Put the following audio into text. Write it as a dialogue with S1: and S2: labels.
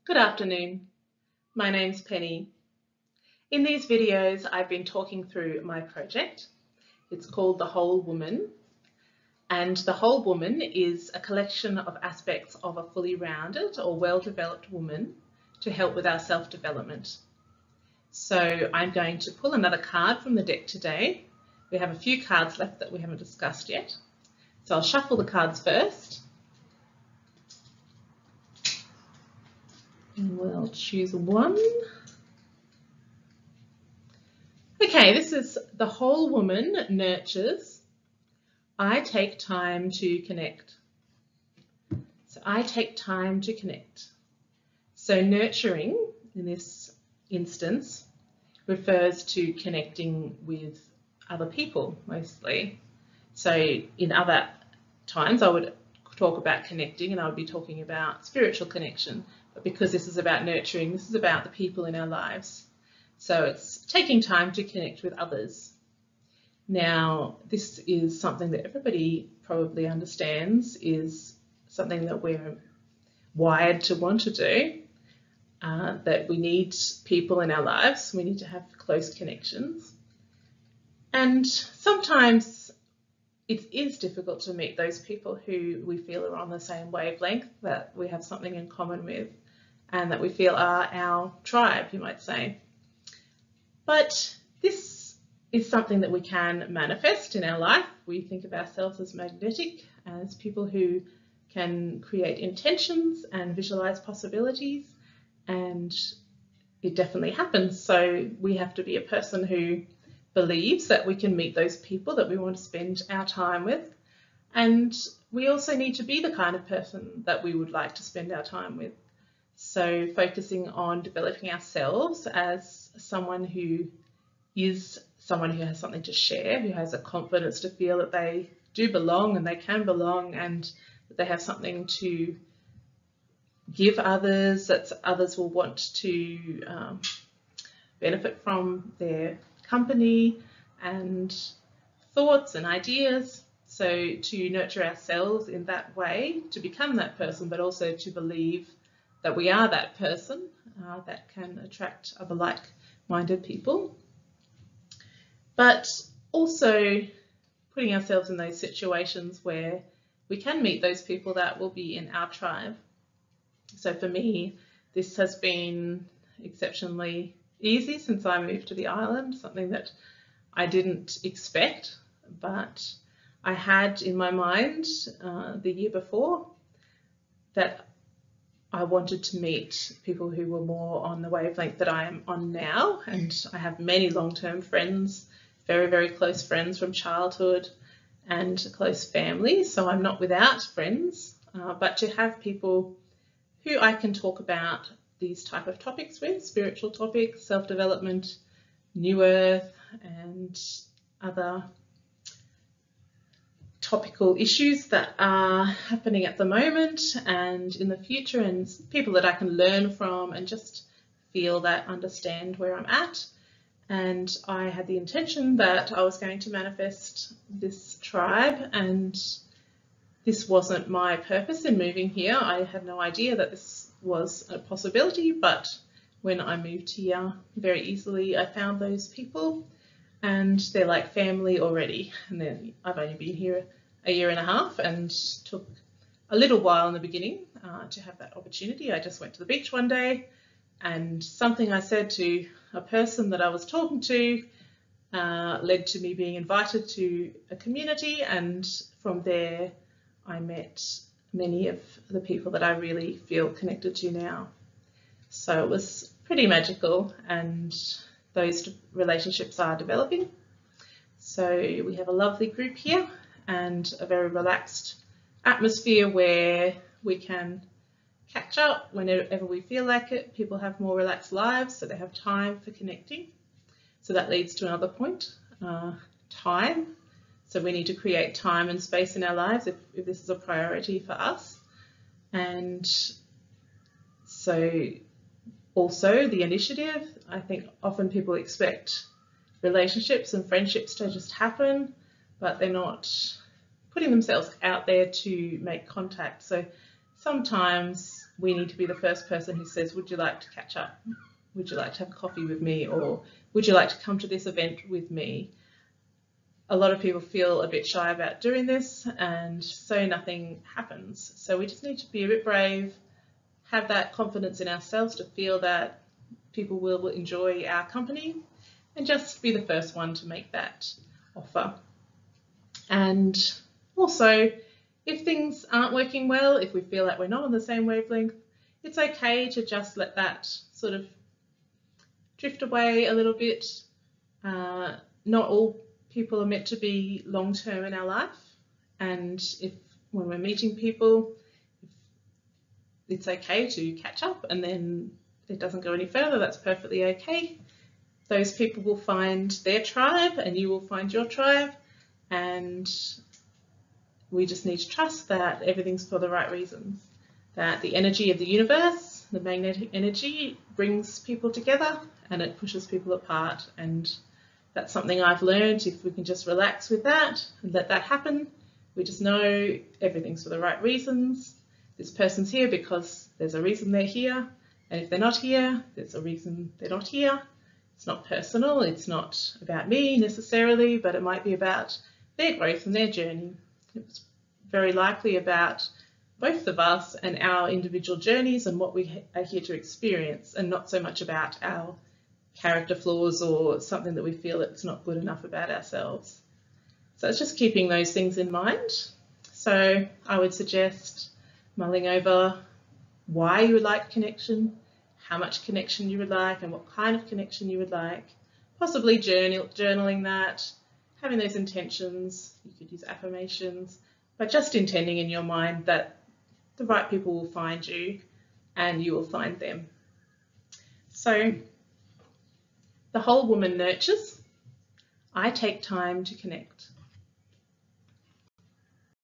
S1: Good afternoon. My name's Penny. In these videos, I've been talking through my project. It's called The Whole Woman, and The Whole Woman is a collection of aspects of a fully rounded or well-developed woman to help with our self-development. So I'm going to pull another card from the deck today. We have a few cards left that we haven't discussed yet. So I'll shuffle the cards first. And we'll choose one. Okay, this is The Whole Woman Nurtures. I take time to connect. So I take time to connect. So nurturing, in this instance, refers to connecting with other people mostly. So in other times I would talk about connecting and I would be talking about spiritual connection. But because this is about nurturing, this is about the people in our lives. So it's taking time to connect with others. Now, this is something that everybody probably understands is something that we're wired to want to do, that we need people in our lives. We need to have close connections. And sometimes it is difficult to meet those people who we feel are on the same wavelength, that we have something in common with, and that we feel are our tribe, you might say. But this is something that we can manifest in our life. We think of ourselves as magnetic, as people who can create intentions and visualize possibilities, and it definitely happens. So we have to be a person who believes that we can meet those people that we want to spend our time with, and we also need to be the kind of person that we would like to spend our time with. So focusing on developing ourselves as someone who is someone who has something to share, who has a confidence to feel that they do belong and they can belong, and that they have something to give others, that others will want to benefit from their company and thoughts and ideas. So to nurture ourselves in that way, to become that person, but also to believe that we are that person that can attract other like-minded people. But also putting ourselves in those situations where we can meet those people that will be in our tribe. So for me, this has been exceptionally easy since I moved to the island, something that I didn't expect, but I had in my mind the year before that I wanted to meet people who were more on the wavelength that I am on now, and I have many long-term friends, very, very close friends from childhood and close family, so I'm not without friends, but to have people who I can talk about these type of topics with, spiritual topics, self-development, New Earth, and other topical issues that are happening at the moment and in the future, and people that I can learn from and just feel that understand where I'm at. And I had the intention that I was going to manifest this tribe, and this wasn't my purpose in moving here. I had no idea that this was a possibility, but when I moved here, very easily I found those people, and they're like family already. And then I've only been here a year and a half, and took a little while in the beginning to have that opportunity. I just went to the beach one day, and something I said to a person that I was talking to led to me being invited to a community, and from there I met many of the people that I really feel connected to now. So it was pretty magical, and those relationships are developing. So we have a lovely group here and a very relaxed atmosphere where we can catch up whenever we feel like it. People have more relaxed lives, so they have time for connecting. So that leads to another point, time. So we need to create time and space in our lives if this is a priority for us. And so also the initiative. I think often people expect relationships and friendships to just happen, but they're not putting themselves out there to make contact. So sometimes we need to be the first person who says, would you like to catch up? Would you like to have coffee with me? Or would you like to come to this event with me? A lot of people feel a bit shy about doing this, and so nothing happens. So we just need to be a bit brave, have that confidence in ourselves to feel that people will enjoy our company, and just be the first one to make that offer. And also, if things aren't working well, if we feel like we're not on the same wavelength, it's okay to just let that sort of drift away a little bit. Not all people are meant to be long-term in our life, and if when we're meeting people, it's okay to catch up and then it doesn't go any further, that's perfectly okay. Those people will find their tribe and you will find your tribe, and we just need to trust that everything's for the right reasons, that the energy of the universe, the magnetic energy, brings people together and it pushes people apart. And that's something I've learned. If we can just relax with that and let that happen, we just know everything's for the right reasons. This person's here because there's a reason they're here, and if they're not here, there's a reason they're not here. It's not personal, it's not about me necessarily, but it might be about their growth and their journey. It's very likely about both of us and our individual journeys and what we are here to experience, and not so much about our character flaws or something that we feel that's not good enough about ourselves. So it's just keeping those things in mind. So I would suggest mulling over why you would like connection, how much connection you would like, and what kind of connection you would like. Possibly journaling that, having those intentions. You could use affirmations, but just intending in your mind that the right people will find you and you will find them. So the whole woman nurtures. I take time to connect.